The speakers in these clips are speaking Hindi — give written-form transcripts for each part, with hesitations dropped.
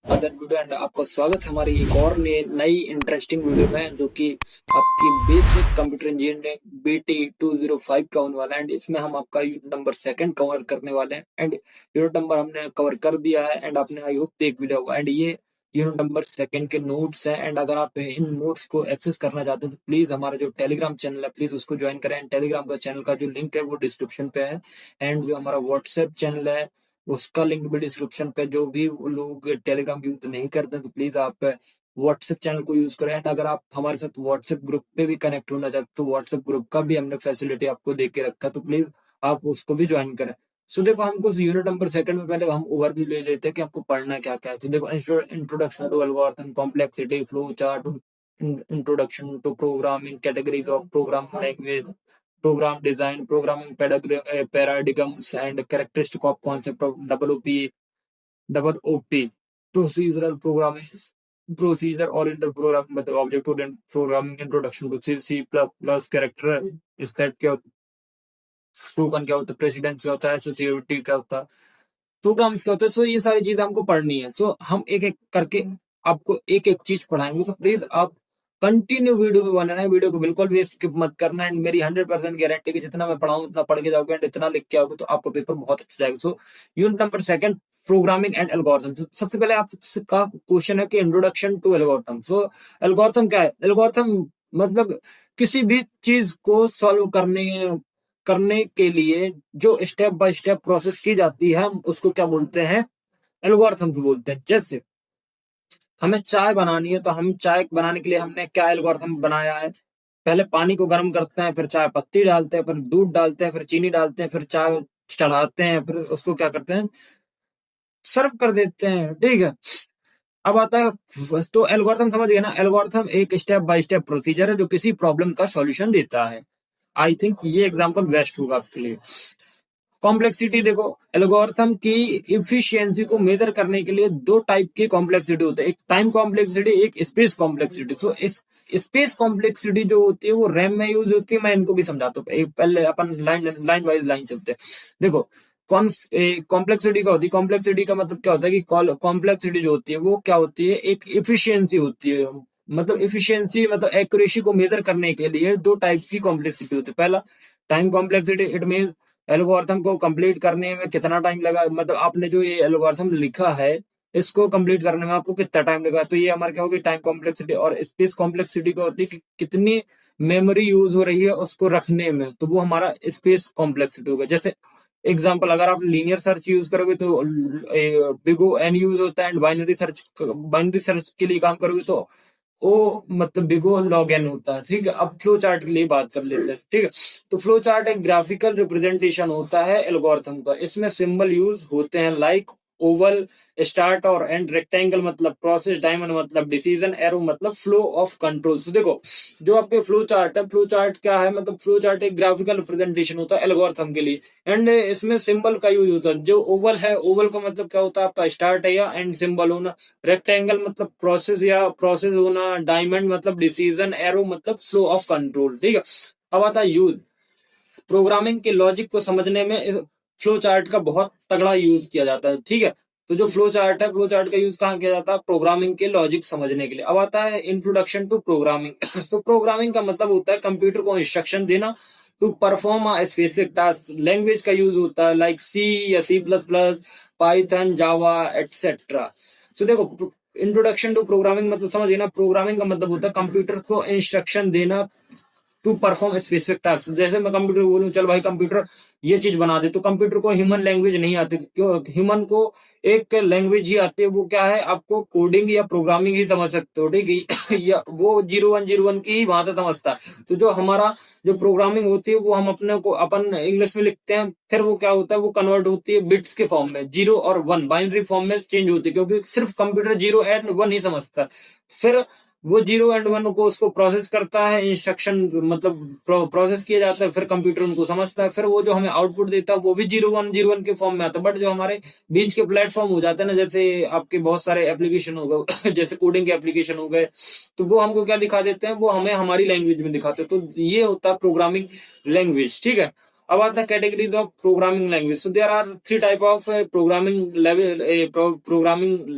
अदर वीडियो एंड आपका स्वागत है हमारी एक और नई इंटरेस्टिंग वीडियो में, जो कि आपकी बेसिक कंप्यूटर इंजीनियरिंग BT 205 का होने वाला है। एंड इसमें हम आपका यूनिट नंबर सेकंड कवर करने वाले हैं। एंड यूनिट नंबर हमने कवर कर दिया है एंड आपने आई होप देख भी लिया होगा। एंड ये यूनिट नंबर सेकंड के नोट्स हैं। एंड अगर आप इन नोट्स को एक्सेस करना चाहते हैं तो प्लीज हमारा जो टेलीग्राम चैनल है प्लीज उसको ज्वाइन करें। एंड टेलीग्राम का चैनल का जो लिंक है वो डिस्क्रिप्शन पे है। एंड जो हमारा व्हाट्सएप चैनल है उसका लिंक भी डिस्क्रिप्शन पे। जो भी लोग टेलीग्राम यूज नहीं करते तो प्लीज आप व्हाट्सएप चैनल को यूज करें। एंड अगर आप हमारे साथ व्हाट्सएप ग्रुप पे भी कनेक्ट होना चाहते तो व्हाट्सएप ग्रुप का भी हमने फैसिलिटी आपको दे के रखा, तो प्लीज आप उसको भी ज्वाइन करें। सो देखो, हमको यूनिट नंबर सेकंड में पहले हम ओवरव्यू ले लेते हैं कि आपको पढ़ना क्या क्या है। तो देखो, introduction to algorithm, complexity, flow chart, introduction to programming, categories of programming language, program design, programming paradigms, and characteristic of concept of OOP, procedural programming, procedure oriented programming, मतलब object oriented programming, introduction to C++, character state क्या होता है, टोकन क्या होता है, प्रेसिडेंस क्या होता है, एसोसिएटिव क्या होता है, प्रोग्राम्स क्या होते हैं। सो ये सारी चीजें हमको पढ़नी है। सो हम एक एक करके आपको एक एक चीज पढ़ाएंगे। सो प्लीज आप कंटिन्यू वीडियो पे बने रहें, वीडियो को बिल्कुल भी स्किप मत करना। एंड मेरी 100% गारंटी कि जितना मैं पढ़ाऊं उतना पढ़ के जाओगे एंड इतना लिख के आओगे तो आपका पेपर बहुत अच्छा जाएगा। So unit number second, programming and algorithm. सबसे पहले आपका क्वेश्चन है कि introduction to algorithm. So algorithm क्या है? एल्गोरिथम मतलब किसी भी चीज को सॉल्व करने के लिए जो स्टेप बाय स्टेप प्रोसेस की जाती है हम उसको क्या बोलते हैं? एल्गोरिथम बोलते हैं। जैसे हमें चाय बनानी है तो हम चाय बनाने के लिए हमने क्या एल्गोरिथम बनाया है? पहले पानी को गर्म करते हैं, फिर चाय पत्ती डालते हैं, फिर दूध डालते हैं, फिर चीनी डालते हैं, फिर चाय चढ़ाते हैं, फिर उसको क्या करते हैं? सर्व कर देते हैं। ठीक है, अब आता है तो एल्गोरिथम समझ गए ना? एल्गोरिथम एक स्टेप बाय स्टेप प्रोसीजर है जो किसी प्रॉब्लम का सॉल्यूशन देता है। आई थिंक ये एग्जांपल बेस्ट होगा आपके लिए। कॉम्प्लेक्सिटी देखो, एल्गोरिथम की इफिशियंसी को मेजर करने के लिए दो टाइप की कॉम्प्लेक्सिटी होती है, एक टाइम कॉम्प्लेक्सिटी, एक स्पेस कॉम्प्लेक्सिटी। सो इस स्पेस कॉम्प्लेक्सिटी जो होती है वो रैम में यूज होती है। मैं इनको भी समझाता हूँ, पहले अपन लाइन वाइज लाइन चलते हैं। देखो, कॉम्प्लेक्सिटी का होती है, कॉम्प्लेक्सिटी का मतलब क्या होता है कि कॉम्प्लेक्सिटी जो होती है वो क्या होती है? एक इफिशियंसी होती है। मतलब इफिशियंसी मतलब एक्यूरेसी को मेजर करने के लिए दो टाइप की कॉम्प्लेक्सिटी होती है। पहला time complexity, it mean algorithm को कंप्लीट करने में कितना टाइम लगा, मतलब आपने जो ये एल्गोरिथम लिखा है इसको कंप्लीट करने में आपको कितना टाइम लगा। तो ये हमारे क्या होगी? Time complexity. और स्पेस कॉम्प्लेक्सिटी क्या होती है कि कितनी मेमोरी यूज हो रही है उसको रखने में, तो वो हमारा स्पेस कॉम्प्लेक्सिटी होगा। जैसे एग्जांपल, अगर आप लीनियर सर्च यूज करोगे तो बिग ओ एन यूज होता है। एंड बाइनरी सर्च के लिए काम करोगे तो ओ मतलब बिगो लॉग एन होता है। ठीक है, अब फ्लो चार्ट के लिए बात कर लेते हैं। ठीक है, तो फ्लो चार्ट एक ग्राफिकल रिप्रेजेंटेशन होता है एल्गोरिथम का। इसमें सिंबल यूज होते हैं लाइक ओवल, स्टार्ट और एंड, रेक्टेंगल मतलब प्रोसेस, डायमंड मतलब डिसीजन, एरो मतलब फ्लो ऑफ कंट्रोल। तो देखो, जो आपके फ्लो चार्ट है, फ्लो चार्ट क्या है? मतलब फ्लो चार्ट एक ग्राफिकल रिप्रेजेंटेशन होता है एल्गोरिथम के लिए। एंड इसमें सिंबल का यूज होता है। जो ओवल है, ओवल का मतलब क्या होता है? आपका स्टार्ट है या एंड सिंबल होना, रेक्टेंगल मतलब प्रोसेस या प्रोसेस होना, डायमंड मतलब डिसीजन, एरो मतलब फ्लो ऑफ कंट्रोल। ठीक है, अब आता है यूज। प्रोग्रामिंग के लॉजिक को समझने में फ्लो चार्ट का बहुत तगड़ा यूज किया जाता है। ठीक है, तो जो फ्लो चार्ट है, फ्लो चार्ट का यूज कहाँ किया जाता है? प्रोग्रामिंग के लॉजिक समझने के लिए। अब आता है इंट्रोडक्शन टू प्रोग्रामिंग। तो प्रोग्रामिंग का मतलब होता है कंप्यूटर को इंस्ट्रक्शन देना to perform a specific task. Language का यूज होता है लाइक सी या C++, Python, Java etcetera. So देखो, इंट्रोडक्शन टू प्रोग्रामिंग मतलब समझिए ना, प्रोग्रामिंग का मतलब होता है कंप्यूटर को इंस्ट्रक्शन देना टू परफॉर्म स्पेसिफिक टास्क। जैसे मैं कंप्यूटर को बोलूं चल भाई कंप्यूटर ये चीज बना दे, तो कंप्यूटर को ह्यूमन लैंग्वेज नहीं आती। क्यों? ह्यूमन को एक लैंग्वेज ही आती है, वो क्या है? आपको कोडिंग या प्रोग्रामिंग ही समझ सकते हो। ठीक है, या वो 0101 की ही वहां तक समझता है। तो जो हमारा जो प्रोग्रामिंग होती है वो हम अपने को अपन इंग्लिश में लिखते हैं, फिर वो क्या होता है? वो कन्वर्ट होती है बिट्स के फॉर्म में, 0 और 1 बाइनरी फॉर्म में चेंज होती है, क्योंकि सिर्फ कंप्यूटर 0 एंड 1 ही समझता है। फिर वो 0 एंड 1 को उसको प्रोसेस करता है, इंस्ट्रक्शन मतलब प्रोसेस किया जाता है, फिर कंप्यूटर उनको समझता है, फिर वो जो हमें आउटपुट देता है वो भी 0 1 0 1 के फॉर्म में आता है। बट जो हमारे बीच के प्लेटफॉर्म हो जाते हैं ना, जैसे आपके बहुत सारे एप्लीकेशन हो गए जैसे कोडिंग के एप्लीकेशन हो गए, तो वो हमको क्या दिखा देते हैं? वो हमें हमारी लैंग्वेज में दिखाते हैं। तो ये होता है प्रोग्रामिंग लैंग्वेज। ठीक है, अब आता है categories of programming language. So there are three type of programming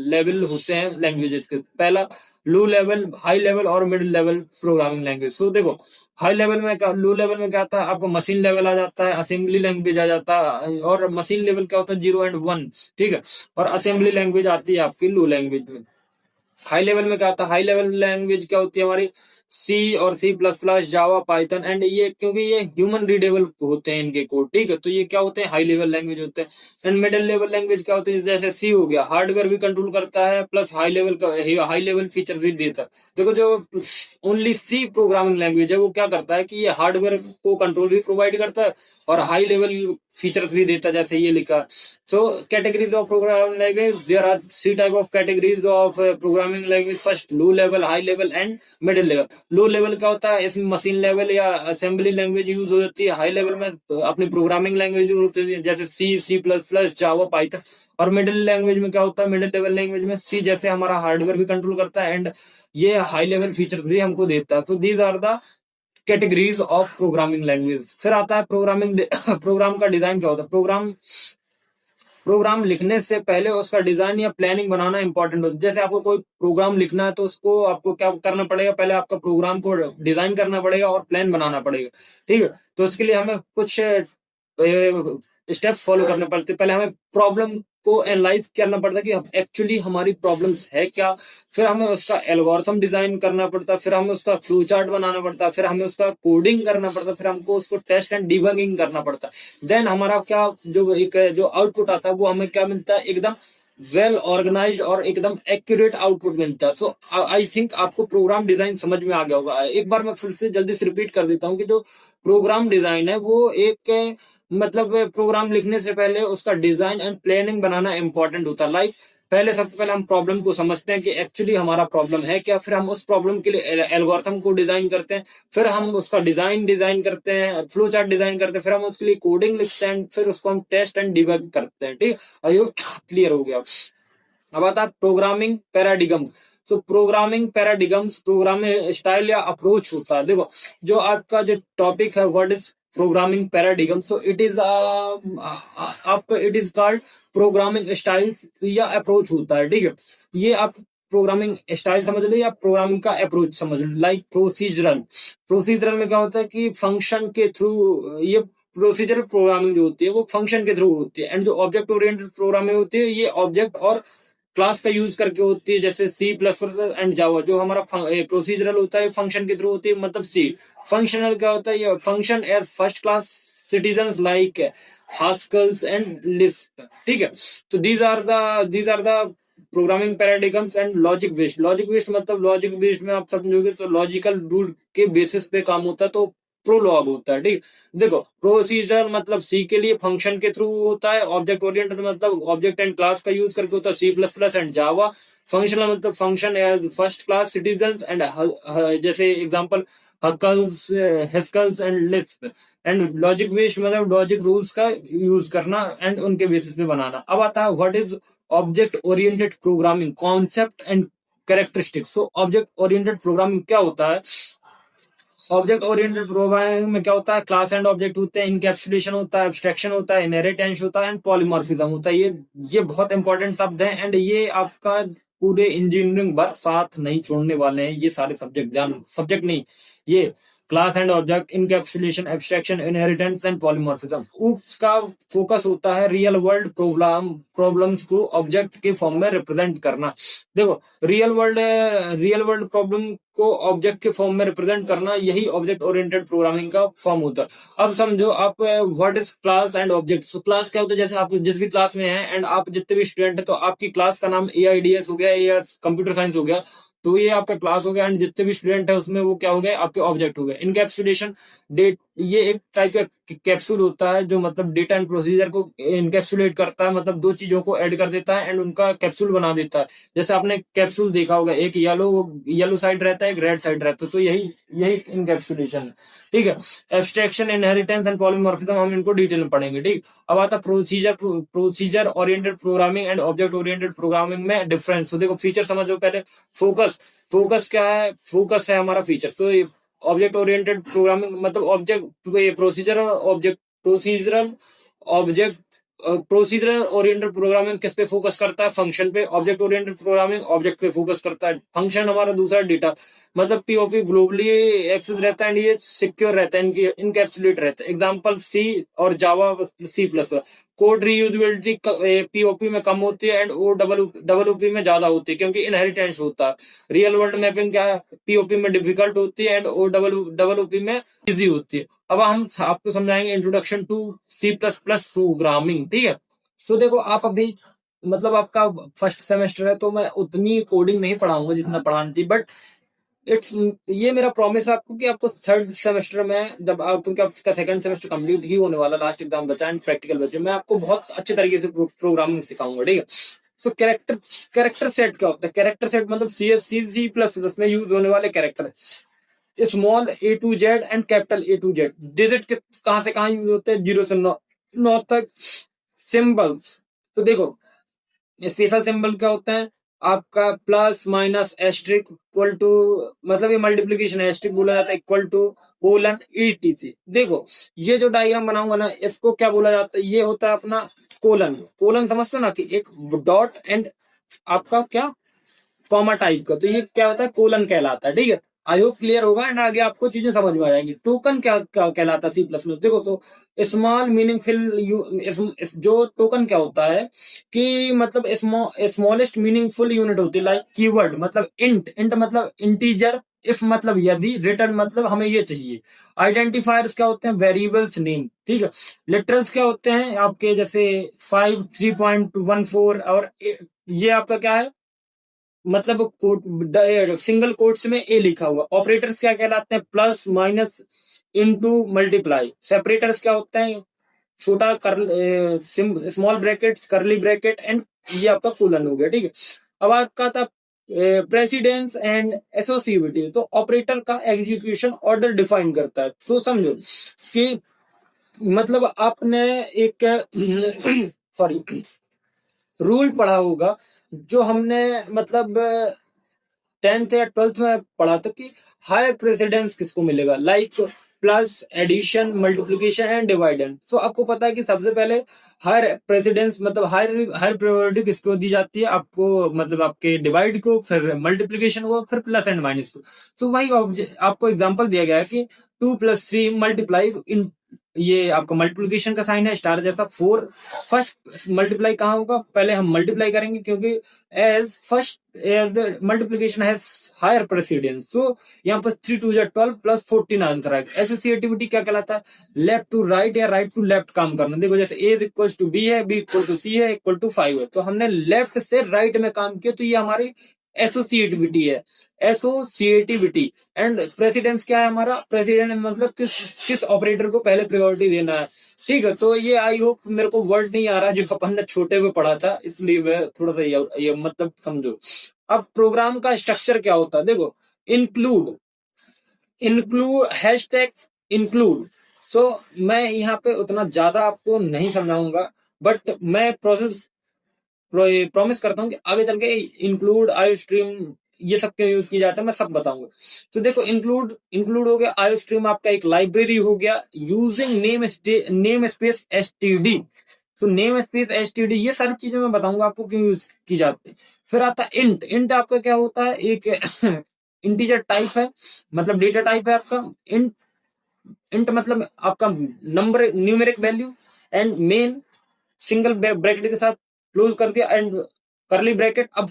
level होते हैं लैंग्वेजेस के। पहला लो लेवल, हाई लेवल और middle level programming language. So देखो हाई लेवल में क्या, लो लेवल में क्या आता है आपको, मशीन लेवल आ जाता है, असेंबली लैंग्वेज आ जाता है। और मशीन लेवल क्या होता है, 0 एंड 1, ठीक है। और असेंबली लैंग्वेज आती है आपकी लो लैंग्वेज में। हाई लेवल में क्या होता है, हाई लेवल लैंग्वेज क्या होती है हमारी, सी और C++, जावा, पाइथन एंड ये, क्योंकि ये ह्यूमन रीडेबल होते हैं इनके कोड, ठीक है। तो ये क्या होते हैं, हाई लेवल लैंग्वेज होते हैं। एंड मिडिल लेवल लैंग्वेज क्या होती है, जैसे सी हो गया, हार्डवेयर भी कंट्रोल करता है प्लस हाई लेवल का हाई लेवल फीचर भी देता है। देखो जो ओनली सी प्रोग्रामिंग लैंग्वेज है वो क्या करता है कि ये हार्डवेयर को कंट्रोल भी प्रोवाइड करता है और हाई लेवल फीचर्स भी देता है, जैसे ये लिखा। So categories of programming language, there are three type of categories of programming language. First low level, high level and middle level. Low level क्या होता है, इसमें मशीन लेवल या असेंबली लैंग्वेज यूज हो जाती है। हाई लेवल में अपनी प्रोग्रामिंग लैंग्वेज यूज होती है, जैसे C++, जावा, पाइथन। और मिडिल लैंग्वेज में क्या होता है, मिडिल लेवल लैंग्वेज में सी जैसे हमारा हार्डवेयर भी कंट्रोल करता है एंड ये हाई लेवल फीचर भी हमको देता है। तो these are the categories of programming language. फिर आता है प्रोग्रामिंग प्रोग्राम का डिजाइन क्या होता है। प्रोग्राम लिखने से पहले उसका डिजाइन या प्लानिंग बनाना इंपॉर्टेंट होता है। जैसे आपको कोई प्रोग्राम लिखना है तो उसको आपको क्या करना पड़ेगा, पहले आपका प्रोग्राम को डिजाइन करना पड़ेगा और प्लान बनाना पड़ेगा, ठीक है। तो उसके लिए हमें कुछ स्टेप्स फॉलो करने पड़ते हैं। पहले हमें प्रॉब्लम को एनालाइज करना पड़ता है कि एक्चुअली हमारी प्रॉब्लम्स है क्या। फिर हमें उसका एल्गोरिथम डिजाइन करना पड़ता है, फिर हमें उसका फ्लो चार्ट बनाना पड़ता है, फिर हमें उसका कोडिंग करना पड़ता है, फिर हमको उसको टेस्ट एंड डिबगिंग करना पड़ता है। देन हमारा क्या जो एक जो आउटपुट आता है वो हमें क्या मिलता है, एकदम वेल ऑर्गेनाइज्ड और एकदम एक्यूरेट आउटपुट मिलता है। सो आई थिंक आपको प्रोग्राम डिजाइन समझ में आ गया होगा। एक बार मैं फिर से जल्दी से रिपीट कर देता हूँ कि जो प्रोग्राम डिजाइन है वो एक मतलब प्रोग्राम लिखने से पहले उसका design and planning banana important होता है। लाइक पहले सबसे पहले हम प्रॉब्लम को समझते हैं कि एक्चुअली हमारा प्रॉब्लम है क्या, फिर हम उस प्रॉब्लम के लिए एल्गोरिथम को डिजाइन करते हैं, फिर हम उसका डिजाइन करते हैं, फ्लो चार्ट डिजाइन करते हैं, फिर हम उसके लिए कोडिंग लिखते हैं, फिर उसको हम टेस्ट एंड डिबग करते हैं, ठीक है। आई होप क्लियर हो गया। अब आता है programming paradigms. So programming paradigms programming style या अप्रोच होता है। देखो जो आपका जो टॉपिक है what is programming paradigm, so it is आप it is called programming style या अप्रोच होता है, ठीक है। ये आप प्रोग्रामिंग स्टाइल समझ लो या प्रोग्रामिंग का अप्रोच समझ लो। लाइक प्रोसीजरल में क्या होता है कि फंक्शन के थ्रू ये प्रोसीजर प्रोग्रामिंग जो होती है वो फंक्शन के थ्रू होती है। एंड जो ऑब्जेक्ट ओरिएंटेड प्रोग्रामिंग होती है ये ऑब्जेक्ट और क्लास का यूज करके होती है, जैसे C++ एंड जावा। जो हमारा प्रोसीजरल होता है फंक्शन के थ्रू होती है, मतलब सी। फंक्शनल क्या होता है, ये function as first class citizen like Haskells and list, ठीक है। तो these are the programming paradigms and logic based मतलब लॉजिक बेस्ड में आप समझोगे तो लॉजिकल रूल के बेसिस पे काम होता है, तो प्रोलॉग होता है, ठीक। देखो प्रोसीजर मतलब सी के लिए फंक्शन के थ्रू होता है, ऑब्जेक्ट ओरिएंटेड मतलब ऑब्जेक्ट एंड क्लास का यूज करके होता है C++ एंड जावा। फंक्शनल मतलब function as first class citizen and जैसे example Haskells and Lisp. And logic based मतलब लॉजिक रूल्स का यूज करना एंड उनके बेसिस पे बनाना। अब आता है what is object oriented programming, concept and characteristics. So object oriented programming क्या होता है, ऑब्जेक्ट ओरिएंटेड प्रोग्रामिंग में क्या होता है, क्लास एंड ऑब्जेक्ट होते हैं, इनकैप्सुलेशन होता है, एब्स्ट्रैक्शन होता है, इनहेरिटेंस होता है एंड पॉलीमॉर्फिज्म होता है। ये बहुत इंपॉर्टेंट शब्द हैं एंड ये आपका पूरे इंजीनियरिंग वर्क साथ नहीं छोड़ने वाले हैं। ये सारे सब्जेक्ट नहीं, ये class and object, encapsulation, abstraction, inheritance and polymorphism. उसका फोकस होता है रियल वर्ल्ड प्रॉब्लम्स को ऑब्जेक्ट के फॉर्म में रिप्रेजेंट करना। देखो रियल वर्ल्ड प्रॉब्लम को ऑब्जेक्ट के फॉर्म में रिप्रेजेंट करना, यही ऑब्जेक्ट ओरिएंटेड प्रोग्रामिंग का फॉर्म होता है। अब समझो आप what is class and object. So class क्या होता है, जैसे आप जिस भी क्लास में हैं एंड आप जितने भी स्टूडेंट हैं तो आपकी क्लास का नाम AIDS हो गया या कंप्यूटर साइंस हो गया, तो ये आपका क्लास हो गया एंड जितने भी स्टूडेंट है उसमें वो क्या हो गए, आपके ऑब्जेक्ट हो गए। इनकैप्सुलेशन डेट, ये एक टाइप का कैप्सूल होता है जो मतलब डेटा एंड प्रोसीजर को इनकैप्सुलेट करता है, मतलब दो चीजों को ऐड कर देता है एंड उनका कैप्सूल बना देता है। जैसे आपने कैप्सूल देखा होगा, एक येलो साइड रहता है, एक रेड साइड रहता है, तो यही यही इनकैप्सुलेशन है, ठीक है। एब्स्ट्रैक्शन, इनहेरिटेंस एंड पॉलीमॉर्फिज्म हम इनको डिटेल में पढ़ेंगे, ठीक। अब आता procedure oriented programming and object oriented programming में डिफरेंस। तो देखो फीचर समझो पहले। फोकस क्या है, हमारा फीचर। तो ऑब्जेक्ट ओरिएंटेड प्रोग्रामिंग मतलब ऑब्जेक्ट, प्रोसीजर और object procedural object procedural oriented programming किस पे फोकस करता है? फंक्शन पे। ऑब्जेक्ट ओरिएंटेड प्रोग्रामिंग ऑब्जेक्ट पे फोकस करता है। फंक्शन हमारा दूसरा डेटा, मतलब पीओपी ग्लोबली एक्सेस रहता है एंड ये सिक्योर रहता है, इनकैप्सुलेट रहता है। एग्जांपल सी और Java, C plus plus. Code reusability POP में कम होती है एंड ओ डबल ओपी में ज्यादा होती है, क्योंकि इनहेरिटेंस होता है। रियल वर्ल्ड मैपिंग क्या है? पीओपी में डिफिकल्ट होती है एंड ओ डबल ओपी में इजी होती है। अब हम आपको समझाएंगे introduction to C plus plus programming, ठीक है। सो देखो, आप अभी मतलब आपका फर्स्ट सेमेस्टर है, तो मैं उतनी कोडिंग नहीं पढ़ाऊंगा जितना पढ़ानी थी, बट इट्स ये मेरा प्रॉमिस है आपको कि आपको थर्ड सेमेस्टर में, जब आप, क्योंकि आपका सेकंड सेमेस्टर कंप्लीट ही होने वाला, लास्ट एग्जाम बचा एंड प्रैक्टिकल बचे, मैं आपको बहुत अच्छे तरीके से प्रोग्रामिंग सिखाऊंगा, ठीक है। सो कैरेक्टर सेट क्या होता है? कैरेक्टर सेट मतलब सी प्लस प्लस में यूज होने वाले character, small A to Z and capital A to Z. Digit कहां से कहां यूज होते हैं? 0 से 9 तक। सिंबल्स, तो देखो स्पेशल सिंबल क्या होता है आपका? Plus minus asterisk equal to, मतलब ये मल्टीप्लीकेशन एस्ट्रिक बोला जाता है, इक्वल टू कोलन ईटीसी। देखो ये जो डायग्राम बनाऊंगा ना, इसको क्या बोला जाता है? ये होता है अपना कोलन। कोलन समझते हो ना, कि एक डॉट एंड आपका क्या कॉमा टाइप का, तो ये क्या होता है? कोलन कहलाता है, ठीक है। आई होप क्लियर होगा एंड आगे आपको चीजें समझ में आ जाएंगी। टोकन क्या कहलाता है सी प्लस में? देखो, तो स्मॉल मीनिंगफुल, जो टोकन क्या होता है कि मतलब स्मॉलेस्ट मीनिंगफुल यूनिट होती है, लाइक कीवर्ड मतलब इंट मतलब इंटीजर, इफ मतलब यदि, रिटर्न मतलब हमें ये चाहिए। आइडेंटिफायर्स क्या होते हैं? वेरिएबल्स नेम, ठीक है। लिटरल्स क्या होते हैं आपके? जैसे 5 3.14 और ये आपका क्या है? मतलब सिंगल कोट्स में ए लिखा हुआ। ऑपरेटर्स क्या कहलाते हैं? Plus minus into multiply. Separators क्या होते हैं? छोटा स्मॉल ब्रैकेट्स, करली ब्रैकेट एंड ये आपका कोलन हो गया, ठीक है। अब आपका था प्रेसिडेंस एंड एसोसिएटिविटी, तो ऑपरेटर का एग्जीक्यूशन ऑर्डर डिफाइन करता है। तो समझो कि मतलब आपने एक सॉरी रूल पढ़ा होगा, जो हमने मतलब 10th या 12th में पढ़ा था, कि हायर प्रेसिडेंस किसको मिलेगा, like plus, addition, multiplication and dividend. So आपको पता है कि सबसे पहले हायर प्रेसिडेंस मतलब हायर प्रायोरिटी किसको दी जाती है? आपको मतलब आपके डिवाइड को, फिर मल्टीप्लीकेशन को, फिर प्लस एंड माइनस को। सो वही आपको एग्जांपल दिया गया है कि 2 + 3 मल्टीप्लाई इन, ये आपका मल्टीप्लीकेशन का साइन है स्टार जैसा, 4। फर्स्ट मल्टीप्लाई कहाँ होगा? पहले हम मल्टीप्लाई करेंगे, क्योंकि as first multiplication has higher precedence. So यहाँ पर 3 2 12 प्लस 14 आंसर आएगा। एसोसिएटिविटी क्या कहलाता है? लेफ्ट टू राइट या राइट टू लेफ्ट काम करना। देखो जैसे ए इक्वल टू बी है, बी इक्वल टू सी है, इक्वल टू 5 है, तो हमने लेफ्ट से राइट में काम किया, तो ये हमारी एसोसिएटिविटी है। एसोसिएटिविटी एंड प्रेसिडेंस क्या है हमारा? प्रेसिडेंट मतलब किस ऑपरेटर को पहले प्रायोरिटी देना है, ठीक है। तो ये आई होप, मेरे को वर्ड नहीं आ रहा जो अपन ने छोटे में पढ़ा था, इसलिए मैं थोड़ा सा ये मतलब समझो। अब प्रोग्राम का स्ट्रक्चर क्या होता है? देखो, इंक्लूड हैशटैग्स इंक्लूड। सो मैं यहाँ पे उतना ज्यादा आपको नहीं समझाऊंगा, बट मैं प्रोसेस प्रॉमिस करता हूँ कि आगे चल के इंक्लूड, आयो स्ट्रीम, ये सब क्यों यूज किए जाते हैं मैं सब बताऊंगा। तो देखो, इंक्लूड हो गया, आयो स्ट्रीम आपका एक लाइब्रेरी हो गया, यूजिंग नेम स्पेस एसटीडी। तो नेम स्पेस एसटीडी, ये सारी चीजें मैं बताऊंगा आपको क्यों यूज की जाती है। फिर आता है इंट आपका क्या होता है? एक इंटीजर टाइप है, मतलब डेटा टाइप है आपका। इंट मतलब आपका number, numeric value and main, single bracket के साथ क्लोज कर दिया एंड करली ब्रैकेट। अब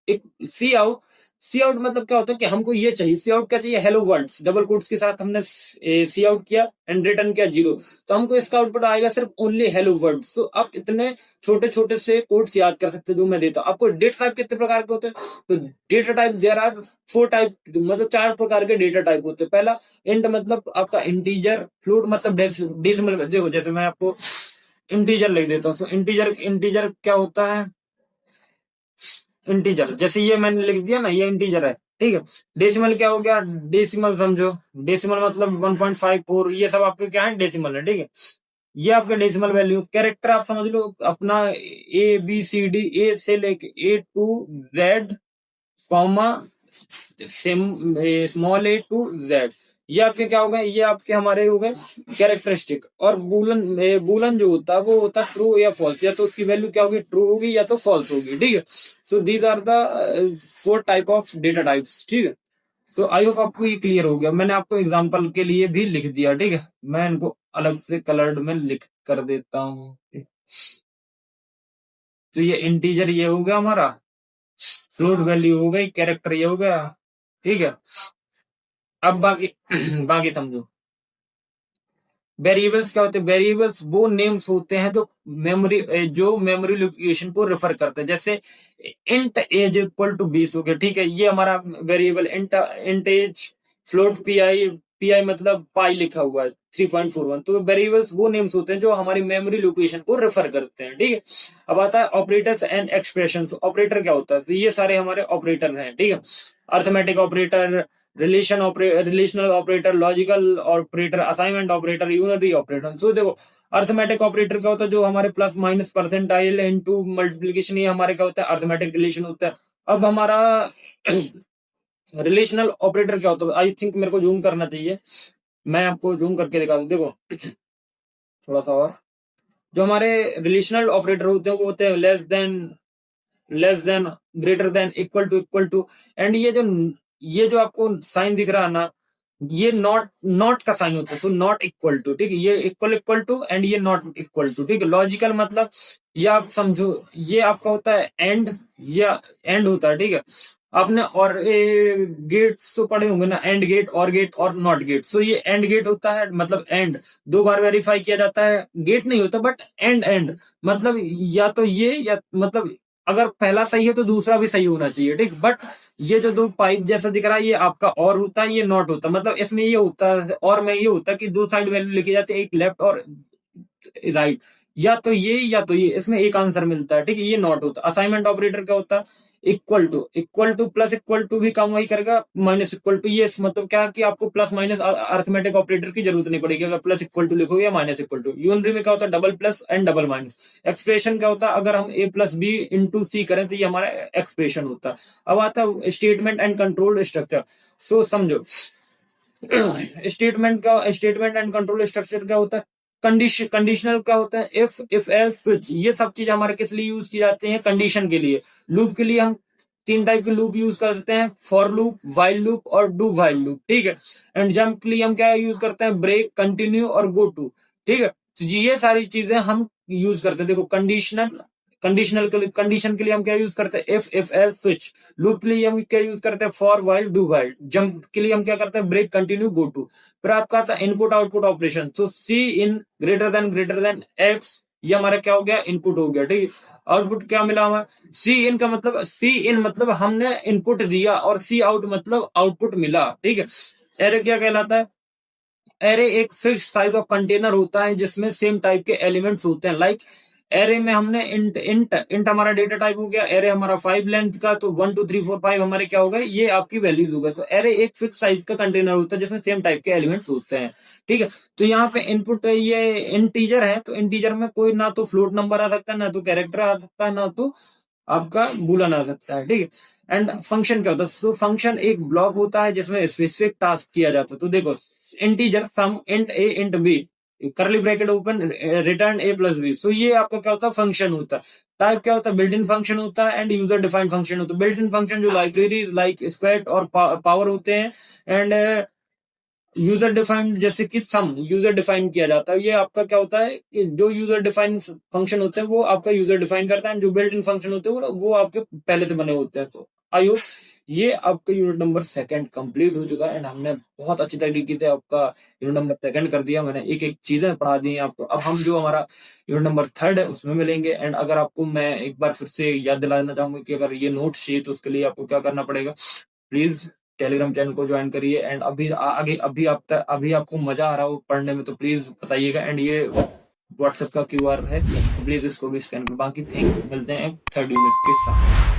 एक सी आउट मतलब क्या होता है कि हमको ये चाहिए, सी आउट क्या चाहिए? हेलो वर्ल्ड, डबल कोट्स के साथ हमने सी आउट किया एंड रिटर्न किया 0, तो हमको इसका आउटपुट आएगा सिर्फ ओनली हेलो वर्ल्ड। सो आप इतने छोटे छोटे से कोड्स याद कर सकते हो जो मैं देता हूँ आपको। डेटा टाइप कितने प्रकार के होते हैं? तो data type there are 4 type, मतलब 4 प्रकार के डेटा टाइप होते हैं। पहला इंट मतलब आपका इंटीजर, फ्लोट मतलब डेसिमल। देखो जैसे मैं आपको इंटीजर लिख देता हूँ। इंटीजर क्या होता है? इंटीजर जैसे ये मैंने लिख दिया ना, ये इंटीजर है, ठीक है। डेसिमल क्या हो गया? डेसिमल समझो, डेसिमल मतलब 1.54, ये सब आपके क्या है? डेसिमल है, ठीक है। ये आपका डेसिमल वैल्यू। कैरेक्टर आप समझ लो अपना ABCD, ए से लेके A to Z, comma small a to Z। ये आपके क्या हो गए, ये आपके हमारे हो गए कैरेक्टरिस्टिक। और बूलन बूलन जो होता है वो होता है ट्रू या फॉल्स, या तो उसकी वैल्यू क्या होगी, ट्रू होगी या तो फॉल्स होगी, ठीक है। So these are the 4 type of data types, ठीक है। तो आई होप आपको ये क्लियर हो गया। मैंने आपको एग्जांपल के लिए भी लिख दिया, ठीक है। मैं इनको अलग से कलर्ड में लिख कर देता हूँ। तो ये इंटीजर ये हो गया हमारा, फ्लोट वैल्यू हो गई, कैरेक्टर ये हो गया, ठीक है। अब बाकी बाकी समझो। वेरिएबल्स क्या होते हैं, वेरिएबल्स वो नेम्स होते हैं जो मेमोरी लोकेशन को रेफर करते हैं। जैसे इंट एज इक्वल टू 20 हो गया, ठीक है, ये हमारा variable int age float P I मतलब पाई लिखा हुआ है 3.41। तो वेरिएबल्स वो नेम्स होते हैं जो हमारी मेमोरी लोकेशन को रेफर करते हैं, ठीक है। अब आता है ऑपरेटर्स एंड एक्सप्रेशंस। ऑपरेटर क्या होता है, तो ये सारे हमारे ऑपरेटर हैं, ठीक है। Arithmetic operator, relational operator, logical operator, assignment operator, unary operator. So देखो, अर्थमेटिक ऑपरेटर क्या होता है, जो हमारे plus minus percentile into multiplication, ये हमारे क्या होता है, अर्थमेटिक रिलेशन होता है। अब हमारा रिलेशनल ऑपरेटर क्या होता है, आई थिंक मेरे को जूम करना चाहिए, मैं आपको जूम करके दिखा दूं, देखो थोड़ा सा और। जो हमारे रिलेशनल ऑपरेटर होते हैं वो होते हैं less than, greater than, equal to. And ये जो आपको साइन दिख रहा है ना, ये नॉट नॉट का साइन होता है। सो नॉट इक्वल टू, ठीक है, ये इक्वल टू एंड ये नॉट इक्वल टू, ठीक है। लॉजिकल मतलब ये आप समझो, ये आपका होता है एंड, या एंड होता है, ठीक है। आपने और गेट्स तो पढ़े होंगे ना, एंड गेट और नॉट गेट। सो ये एंड गेट होता है, मतलब एंड 2 बार वेरीफाई किया जाता है, गेट नहीं होता, बट एंड मतलब या तो ये, या मतलब अगर पहला सही है तो दूसरा भी सही होना चाहिए, ठीक। बट ये जो 2 पाइप जैसा दिख रहा है, ये आपका और होता है, ये नॉट होता है। मतलब इसमें ये होता है, और में ये होता है कि 2 साइड वैल्यू लिखी जाती है, एक लेफ्ट और राइट, या तो ये, इसमें एक आंसर मिलता है, ठीक है। ये नॉट होता है। असाइनमेंट ऑपरेटर क्या होता है, equal to plus equal to भी काम वही करेगा, माइनस इक्वल टू, ये मतलब क्या कि आपको प्लस माइनस अर्थमेटिक ऑपरेटर की जरूरत नहीं पड़ेगी अगर प्लस इक्वल टू लिखोगे या माइनस इक्वल टू। यूनरी में क्या होता है, double plus and double minus. Expression क्या होता है, अगर हम ए प्लस बी इंटू सी करें तो ये हमारा एक्सप्रेशन होता है। अब आता है स्टेटमेंट एंड कंट्रोल स्ट्रक्चर। सो समझो, स्टेटमेंट एंड कंट्रोल स्ट्रक्चर क्या होता है, कंडीशनल क्या होता है, इफ एल्स स्विच। ये सब चीज हमारे किस लिए यूज की जाती है, कंडीशन के लिए। लूप के लिए हम 3 टाइप के लूप यूज करते हैं, फॉर लूप, वाइल लूप और डू वाइल लूप, ठीक है। एंड जंप के लिए हम क्या यूज करते हैं, ब्रेक, कंटिन्यू और गो टू, ठीक है। तो ये सारी चीजें हम यूज करते हैं। देखो, कंडीशन के लिए हम क्या यूज करते हैं, इफ एल्स स्विच। लूप के लिए हम क्या यूज करते हैं, for while do while. Jump के लिए हम क्या करते हैं, ब्रेक, कंटिन्यू, गो टू। फिर आपका आता है input output operation. So C in greater than x, ये हमारा क्या हो गया, इनपुट हो गया, ठीक है। आउटपुट क्या मिला हमें, सी इन मतलब हमने इनपुट दिया, और सी आउट मतलब आउटपुट मिला, ठीक है। एरे क्या कहलाता है, एरे एक फिक्स्ड साइज ऑफ कंटेनर होता है जिसमें सेम टाइप के एलिमेंट्स होते हैं। लाइक एरे में हमने इंट हमारा डेटा टाइप हो गया, एरे हमारा 5 लेंथ का, तो 1 2 3 4 5 हमारे क्या हो गए, ये आपकी वैल्यूज हो गए। तो एरे एक फिक्स साइज का कंटेनर होता है जिसमें सेम टाइप के एलिमेंट्स होते हैं, ठीक है। तो यहाँ पे इनपुट ये इंटीजर है, तो इंटीजर में कोई ना तो फ्लोट नंबर आ सकता है, ना तो कैरेक्टर आ सकता है, ना तो आपका बूलन आ सकता है, ठीक है। एंड फंक्शन क्या होता है, तो फंक्शन एक ब्लॉक होता है जिसमें स्पेसिफिक टास्क किया जाता है। तो देखो, integer sum int a int b, curly bracket open, return a plus b. So ये आपका क्या होता है, फंक्शन होता है। टाइप क्या होता है, बिल्ट इन फंक्शन होता है, एंड यूजर डिफाइंड फंक्शन होता है। बिल्ट इन फंक्शन जो लाइब्रेरी लाइक स्क्वेट और पावर होते हैं, एंड यूजर डिफाइंड जैसे कि सम यूजर डिफाइन किया जाता है। ये आपका क्या होता है कि जो यूजर डिफाइन फंक्शन होते हैं वो आपका यूजर डिफाइन करता है, जो बिल्ट इन फंक्शन होते हैं वो आपके पहले से बने होते हैं। तो आई होप ये आपका यूनिट नंबर 2 कंप्लीट हो चुका है, एंड हमने बहुत अच्छी तरीके से आपका यूनिट नंबर 2 कर दिया। मैंने एक एक चीजें पढ़ा दी हैं आपको। अब हम जो हमारा यूनिट नंबर 3 है उसमें मिलेंगे। एंड अगर आपको मैं एक बार फिर से याद दिलाना चाहूंगा कि अगर ये नोट्स चाहिए तो उसके लिए आपको क्या करना पड़ेगा, प्लीज टेलीग्राम चैनल को ज्वाइन करिए। एंड अभी आगे अभी आपको मजा आ रहा हो पढ़ने में तो प्लीज बताइएगा। एंड ये व्हाट्सएप का QR है, तो प्लीज इसको भी स्कैन करो। बाकी थैंक यू, मिलते हैं 3rd यूनिट के साथ।